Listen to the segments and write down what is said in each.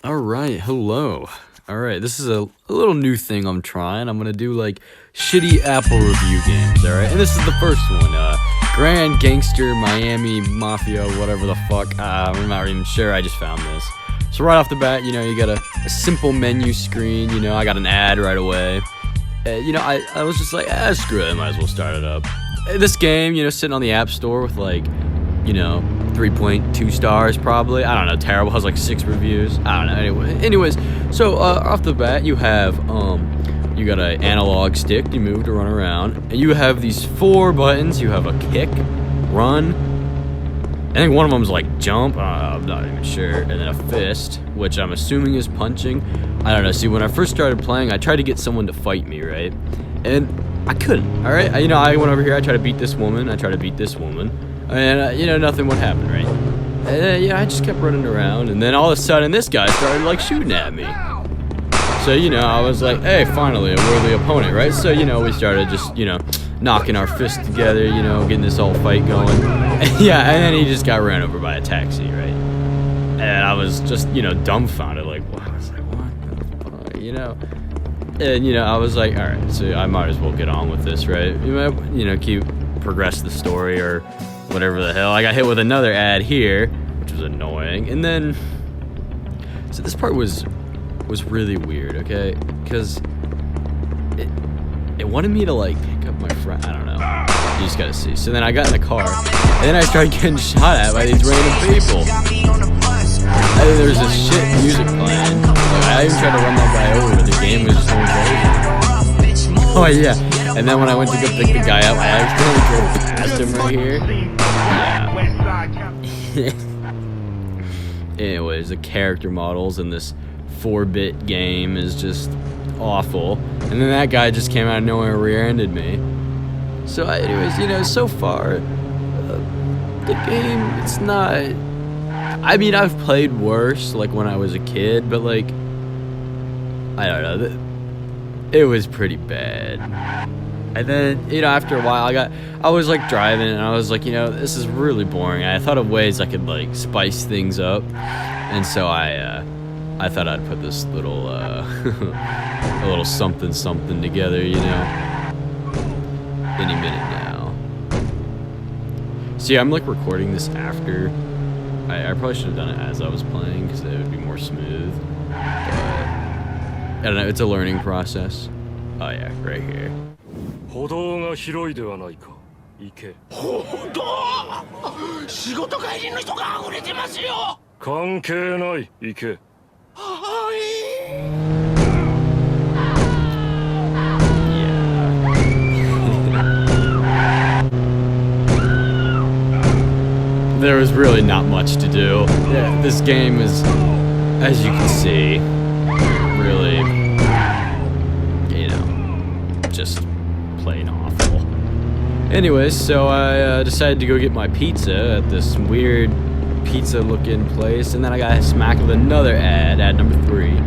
Alright, hello. Alright, this is a little new thing I'm trying. I'm gonna do like shitty Apple review games, alright? And this is the first one. Grand Gangster Miami Mafia, whatever the fuck. I'm not even sure, I just found this. So right off the bat, you know, you got a simple menu screen, you know, I got an ad right away. You know, I was just like, screw it, I might as well start it up. This game, you know, sitting on the App Store with like, you know, 3.2 stars probably. I don't know, terrible. Has like 6 reviews. I don't know. Anyways, so off the bat, you have you got an analog stick you move to run around, and you have these 4 buttons. You have a kick, run. I think one of them is like jump. I'm not even sure. And then a fist, which I'm assuming is punching. I don't know. See, when I first started playing, I tried to get someone to fight me, right? And I couldn't. All right. You know, I went over here. I tried to beat this woman. I tried to beat this woman. And, you know, nothing would happen, right? And, yeah, I just kept running around, and then all of a sudden, this guy started, like, shooting at me. So, you know, I was like, hey, finally, a worthy opponent, right? So, you know, we started just, you know, knocking our fists together, you know, getting this whole fight going. And, yeah, and then he just got ran over by a taxi, right? And I was just, you know, dumbfounded, like, what? I was like, what the fuck, you know? And, you know, I was like, all right, so I might as well get on with this, right? You know, progress the story or whatever the hell. I got hit with another ad here, which was annoying. And then, so this part was really weird, okay? Because it wanted me to like pick up my friend. I don't know. You just gotta see. So then I got in the car, and then I started getting shot at by these random people. And then there's this shit music playing. Like, I even tried to run that guy over, but the game was just going crazy. Oh yeah. And then when I went to go pick the guy up, I accidentally drove past him right here. Yeah. Anyways, the character models in this 4-bit game is just awful. And then that guy just came out of nowhere and rear-ended me. So anyways, you know, so far, the game, it's not... I mean, I've played worse, like when I was a kid, but like, I don't know, it was pretty bad. And then, you know, after a while, I was like driving, and I was like, you know, this is really boring. I thought of ways I could like spice things up, and so I thought I'd put this little a little something together, you know. Any minute now. See, I'm like recording this after. I probably should have done it as I was playing, because it would be more smooth. But I don't know. It's a learning process. Oh yeah, right here. 歩道が広いではないか。行け。歩道？仕事帰りの人が溢れてますよ。関係ない。行け。はい。There was really not much to do. Yeah, this game is, as you can see, really, you know, just plain awful. Anyways, so I decided to go get my pizza at this weird pizza looking place, and then I got smacked with another ad number 3.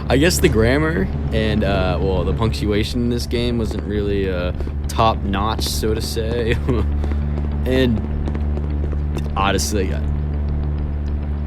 I guess the grammar and well, the punctuation in this game wasn't really top notch, so to say. And honestly,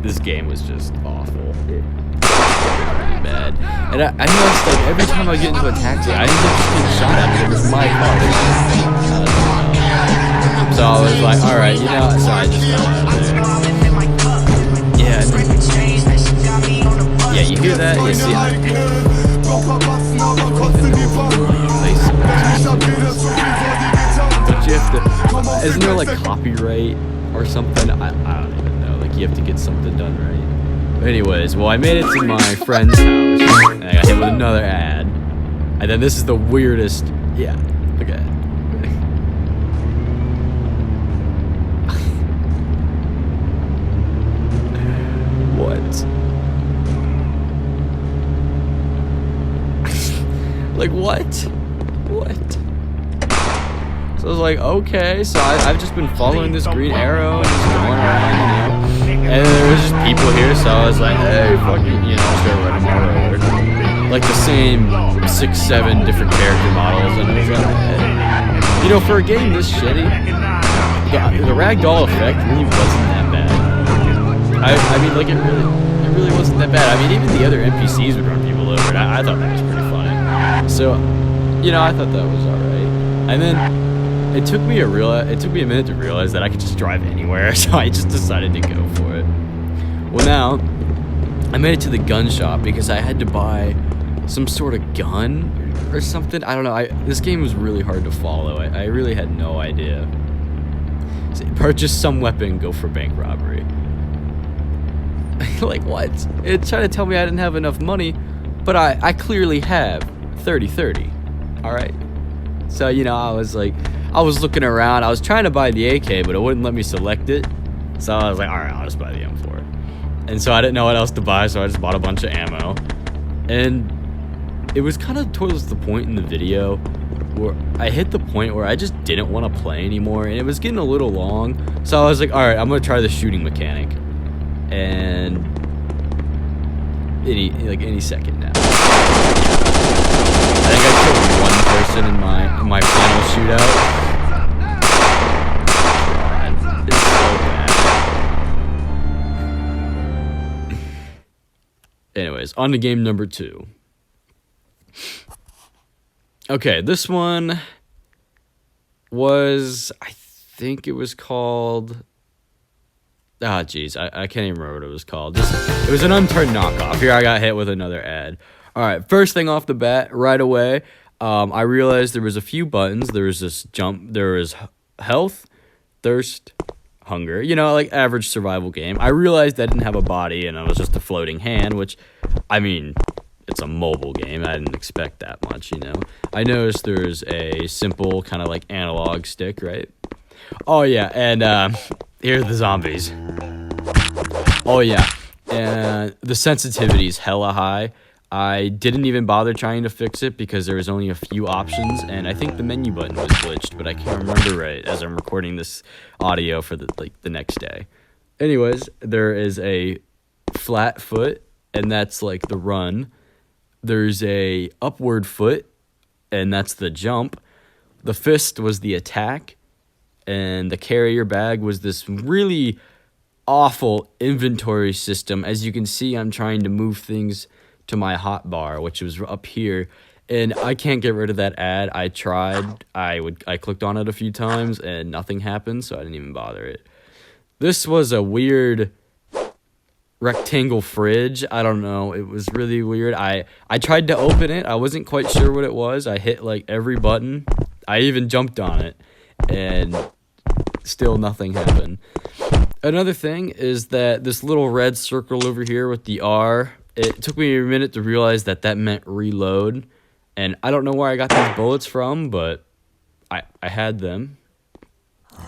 this game was just awful. Really bad. And I noticed, like, every time I get into a taxi, I end up just getting shot at because it's my car. So I was like, alright, you know, so I just got out of there. Yeah, yeah, you hear that? You see, but you have to, isn't there like copyright or something? I don't even know. Like, you have to get something done right. But anyways, well, I made it to my friend's house, and I got hit with another ad. And then this is the weirdest. Yeah, look at it. What? Like, what? What? So I was like, okay, so I've just been following this green arrow and just going around, you know, and there was just people So I was like, hey, fucking, you know, start running my roller. Like the same 6-7 different character models, and it was like, you know, for a game this shitty, the ragdoll effect really wasn't that bad. I mean, like, it really wasn't that bad. I mean, even the other NPCs would run people over, and I thought that was pretty funny. So, you know, I thought that was alright. And then it took me a minute to realize that I could just drive anywhere, so I just decided to go for it. Well, now I made it to the gun shop because I had to buy some sort of gun or something. I don't know. This game was really hard to follow. I really had no idea. So purchase some weapon, go for bank robbery. Like, what? It tried to tell me I didn't have enough money, but I clearly have 30-30. Alright? So, you know, I was looking around. I was trying to buy the AK, but it wouldn't let me select it. So I was like, alright, I'll just buy the M4. And so I didn't know what else to buy, so I just bought a bunch of ammo. And it was kind of towards the point in the video where I hit the point where I just didn't want to play anymore, and it was getting a little long. So I was like, alright, I'm going to try the shooting mechanic. And any second now. I think I killed one person in my final shootout. God, it's so bad. Anyways, on to game number 2. Okay, this one was, I think it was called... Ah, jeez, I can't even remember what it was called. It was an Unturned knockoff. Here I got hit with another ad. Alright, first thing off the bat, right away, I realized there was a few buttons. There was this jump, there was health, thirst, hunger. You know, like average survival game. I realized I didn't have a body and I was just a floating hand, which, I mean, it's a mobile game. I didn't expect that much, you know. I noticed there's a simple kind of like analog stick, right? Oh, yeah, and here are the zombies. Oh, yeah, and the sensitivity's hella high. I didn't even bother trying to fix it because there was only a few options, and I think the menu button was glitched, but I can't remember right as I'm recording this audio for the next day. Anyways, there is a flat foot, and that's like the run. There's a upward foot, and that's the jump. The fist was the attack. And the carrier bag was this really awful inventory system. As you can see, I'm trying to move things to my hotbar, which was up here. And I can't get rid of that ad. I tried. I clicked on it a few times, and nothing happened, so I didn't even bother it. This was a weird rectangle fridge. I don't know. It was really weird. I tried to open it. I wasn't quite sure what it was. I hit, like, every button. I even jumped on it. And... still nothing happened. Another thing is that this little red circle over here with the R, it took me a minute to realize that meant reload. And I don't know where I got these bullets from, but I had them.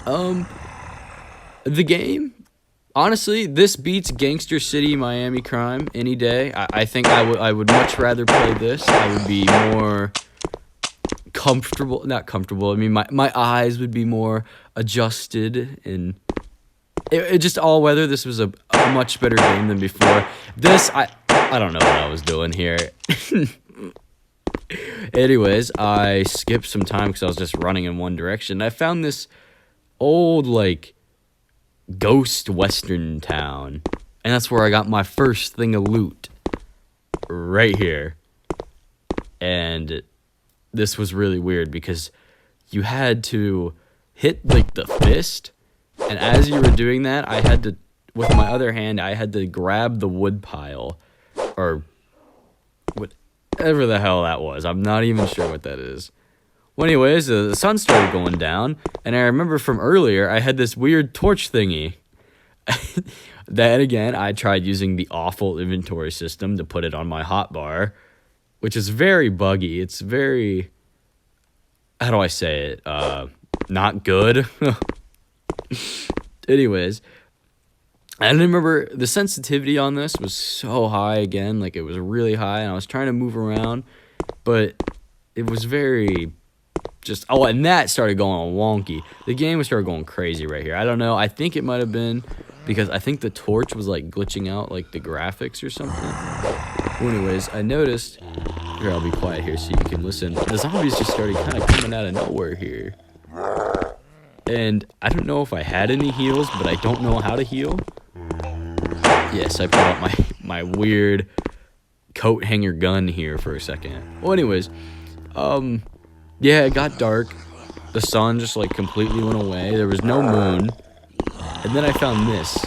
The game, honestly, this beats Gangster City Miami Crime any day. I think I would much rather play this. I would be more... not comfortable. I mean, my eyes would be more adjusted, and it just all weather. This was a much better game than before. This, I don't know what I was doing here. Anyways, I skipped some time because I was just running in one direction. I found this old, like, ghost western town, and that's where I got my first thing of loot. Right here. And this was really weird because you had to hit, like, the fist, and as you were doing that, I had to, with my other hand, I had to grab the wood pile, or whatever the hell that was. I'm not even sure what that is. Well, anyways, the sun started going down, and I remember from earlier, I had this weird torch thingy. Then again, I tried using the awful inventory system to put it on my hotbar, which is very buggy. It's very, how do I say it? Not good. Anyways, I remember the sensitivity on this was so high again. Like, it was really high, and I was trying to move around, but it was very just, oh, and that started going wonky. The game started going crazy right here. I don't know. I think it might have been because I think the torch was like glitching out like the graphics or something. Well, anyways, I noticed, here, I'll be quiet here so you can listen. The zombies just started kind of coming out of nowhere here. And I don't know if I had any heals, but I don't know how to heal. Yes, I put out my weird coat hanger gun here for a second. Well, anyways, yeah, it got dark. The sun just like completely went away. There was no moon. And then I found this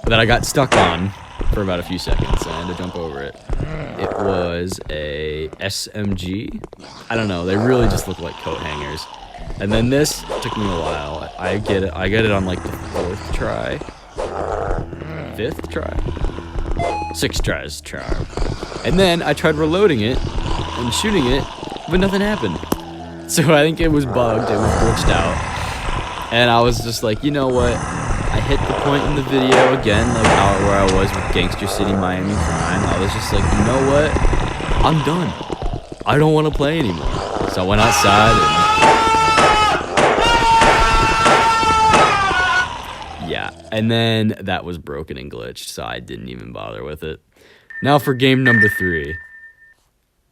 that I got stuck on for about a few seconds. I had to jump over it. It was a SMG. I don't know. They really just look like coat hangers. And then this took me a while. I get it on like the 4th try. 5th try? 6 tries try. And then I tried reloading it and shooting it, but nothing happened. So I think it was bugged, it was glitched out. And I was just like, you know what? I hit the point in the video again, like where I was with Gangster City Miami Crime. I was just like, you know what? I'm done. I don't want to play anymore. So I went outside and yeah, and then that was broken and glitched, so I didn't even bother with it. Now for game number 3.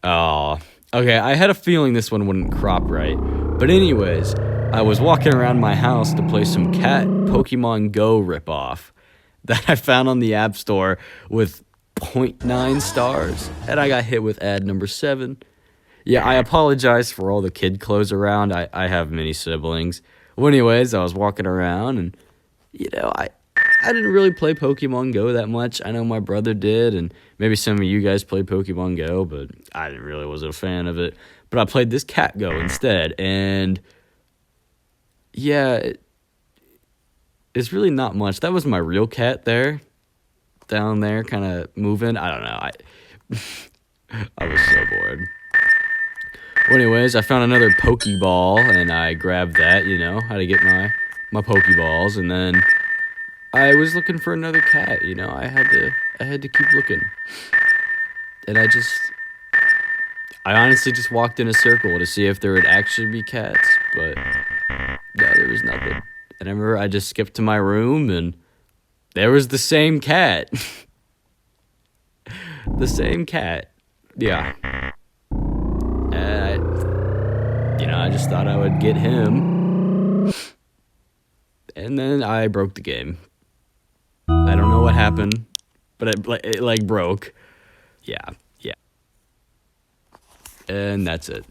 Oh, okay, I had a feeling this one wouldn't crop right. But anyways, I was walking around my house to play some cat Pokemon Go ripoff that I found on the App Store with 0.9 stars, and I got hit with ad number 7. Yeah, I apologize for all the kid clothes around. I have many siblings. Well, anyways, I was walking around, and, you know, I didn't really play Pokemon Go that much. I know my brother did, and maybe some of you guys played Pokemon Go, but I really wasn't a fan of it. But I played this Cat Go instead, and yeah, it's really not much. That was my real cat there, down there, kind of moving. I don't know. I was so bored. Well, anyways, I found another Pokeball, and I grabbed that, you know, how to get my Pokeballs, and then I was looking for another cat, you know. I had to keep looking. And I honestly just walked in a circle to see if there would actually be cats, but no, there was nothing. And I remember I just skipped to my room, and there was the same cat. The same cat. Yeah. And I just thought I would get him. And then I broke the game. I don't know what happened, but it like broke. Yeah. And that's it.